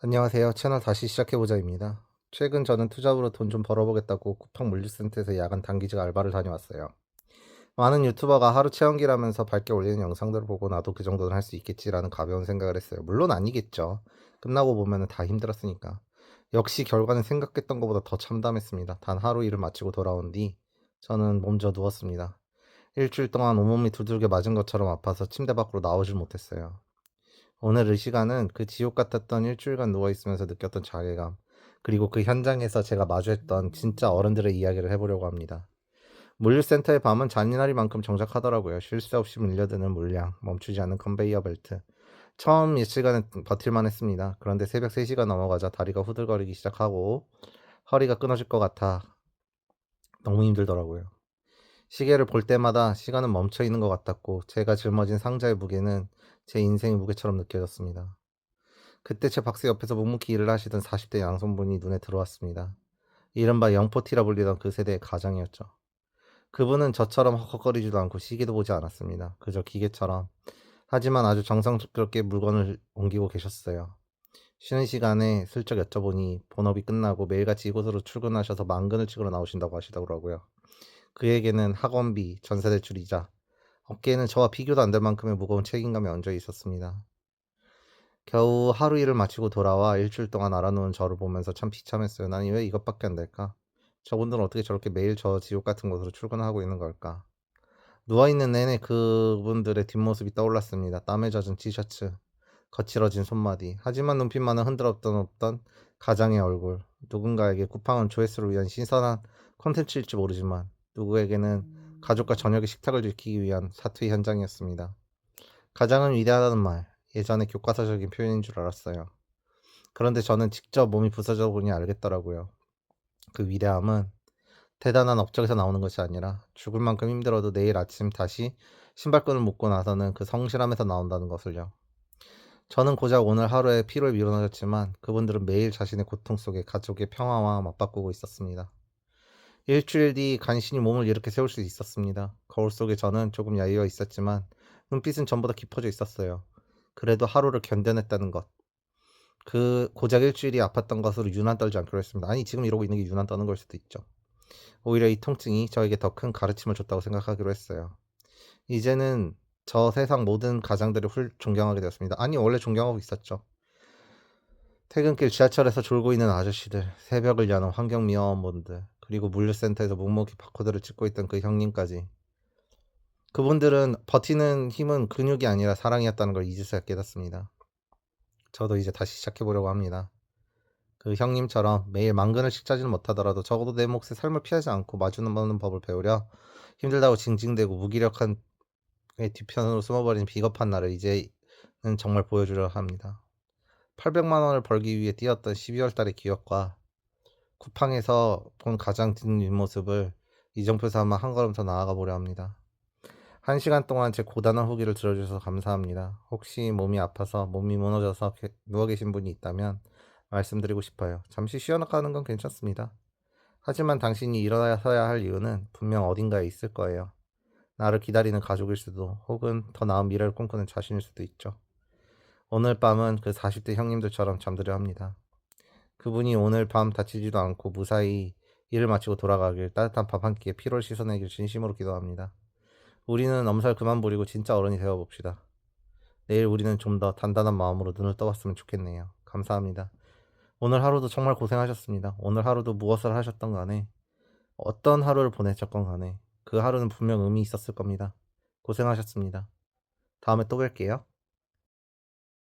안녕하세요. 채널 다시 시작해보자입니다. 최근 저는 투잡으로 돈 좀 벌어보겠다고 쿠팡 물류센터에서 야간 단기직 알바를 다녀왔어요. 많은 유튜버가 하루 체험기라면서 밝게 올리는 영상들을 보고 나도 그 정도는 할 수 있겠지라는 가벼운 생각을 했어요. 물론 아니겠죠. 끝나고 보면 다 힘들었으니까. 역시 결과는 생각했던 것보다 더 참담했습니다. 단 하루 일을 마치고 돌아온 뒤 저는 몸져 누웠습니다. 일주일 동안 온몸이 두들겨 맞은 것처럼 아파서 침대 밖으로 나오질 못했어요. 오늘 이 시간은 그 지옥 같았던 일주일간 누워있으면서 느꼈던 자괴감, 그리고 그 현장에서 제가 마주했던 진짜 어른들의 이야기를 해보려고 합니다. 물류센터의 밤은 잔인하리만큼 정작하더라고요. 쉴 새 없이 밀려드는 물량, 멈추지 않는 컨베이어 벨트. 처음 며칠간은 버틸만 했습니다. 그런데 새벽 3시가 넘어가자 다리가 후들거리기 시작하고 허리가 끊어질 것 같아 너무 힘들더라고요. 시계를 볼 때마다 시간은 멈춰 있는 것 같았고 제가 짊어진 상자의 무게는 제 인생의 무게처럼 느껴졌습니다. 그때 제 박스 옆에서 묵묵히 일을 하시던 40대 양손분이 눈에 들어왔습니다. 이른바 영포티라 불리던 그 세대의 가장이었죠. 그분은 저처럼 헉헉거리지도 않고 시계도 보지 않았습니다. 그저 기계처럼. 하지만 아주 정성스럽게 물건을 옮기고 계셨어요. 쉬는 시간에 슬쩍 여쭤보니 본업이 끝나고 매일같이 이곳으로 출근하셔서 만근을 찍으러 나오신다고 하시더라고요. 그에게는 학원비, 전세대출이자 어깨에는 저와 비교도 안 될 만큼의 무거운 책임감이 얹어 있었습니다. 겨우 하루 일을 마치고 돌아와 일주일 동안 알아놓은 저를 보면서 참 비참했어요. 나는 왜 이것밖에 안 될까? 저분들은 어떻게 저렇게 매일 저 지옥 같은 곳으로 출근하고 있는 걸까? 누워있는 내내 그분들의 뒷모습이 떠올랐습니다. 땀에 젖은 티셔츠, 거칠어진 손마디. 하지만 눈빛만은 흔들었던 없던 가장의 얼굴. 누군가에게 쿠팡은 조회수를 위한 신선한 콘텐츠일지 모르지만 누구에게는 가족과 저녁의 식탁을 지키기 위한 사투의 현장이었습니다. 가장은 위대하다는 말, 예전에 교과서적인 표현인 줄 알았어요. 그런데 저는 직접 몸이 부서져 보니 알겠더라고요. 그 위대함은 대단한 업적에서 나오는 것이 아니라 죽을 만큼 힘들어도 내일 아침 다시 신발끈을 묶고 나서는 그 성실함에서 나온다는 것을요. 저는 고작 오늘 하루의 피로에 미뤄졌지만 그분들은 매일 자신의 고통 속에 가족의 평화와 맞바꾸고 있었습니다. 일주일 뒤 간신히 몸을 이렇게 세울 수 있었습니다. 거울 속에 저는 조금 야위어 있었지만 눈빛은 전보다 깊어져 있었어요. 그래도 하루를 견뎌냈다는 것. 그 고작 일주일이 아팠던 것으로 유난 떨지 않기로 했습니다. 아니 지금 이러고 있는 게 유난 떠는 걸 수도 있죠. 오히려 이 통증이 저에게 더 큰 가르침을 줬다고 생각하기로 했어요. 이제는 저 세상 모든 가장들을 존경하게 되었습니다. 아니 원래 존경하고 있었죠. 퇴근길 지하철에서 졸고 있는 아저씨들, 새벽을 여는 환경미화원분들, 그리고 물류센터에서 묵묵히 바코드를 찍고 있던 그 형님까지. 그분들은 버티는 힘은 근육이 아니라 사랑이었다는 걸 이제서야 깨닫습니다. 저도 이제 다시 시작해보려고 합니다. 그 형님처럼 매일 만근을 짜지는 못하더라도 적어도 내 몫의 삶을 피하지 않고 마주보는 법을 배우려 힘들다고 징징대고 무기력한 뒤편으로 숨어버린 비겁한 나를 이제는 정말 보여주려 합니다. 800만 원을 벌기 위해 뛰었던 12월 달의 기억과 쿠팡에서 본 가장 뒷모습을 이정표 삼아 한 걸음 더 나아가 보려 합니다. 1시간 동안 제 고단한 후기를 들어주셔서 감사합니다. 혹시 몸이 아파서 몸이 무너져서 누워 계신 분이 있다면 말씀드리고 싶어요. 잠시 쉬어나가는 건 괜찮습니다. 하지만 당신이 일어나서야 할 이유는 분명 어딘가에 있을 거예요. 나를 기다리는 가족일 수도, 혹은 더 나은 미래를 꿈꾸는 자신일 수도 있죠. 오늘 밤은 그 40대 형님들처럼 잠들려 합니다. 그분이 오늘 밤 다치지도 않고 무사히 일을 마치고 돌아가길, 따뜻한 밥 한 끼에 피로를 씻어내길 진심으로 기도합니다. 우리는 엄살 그만 부리고 진짜 어른이 되어봅시다. 내일 우리는 좀 더 단단한 마음으로 눈을 떠봤으면 좋겠네요. 감사합니다. 오늘 하루도 정말 고생하셨습니다. 오늘 하루도 무엇을 하셨던 간에, 어떤 하루를 보내셨건 간에 그 하루는 분명 의미 있었을 겁니다. 고생하셨습니다. 다음에 또 뵐게요.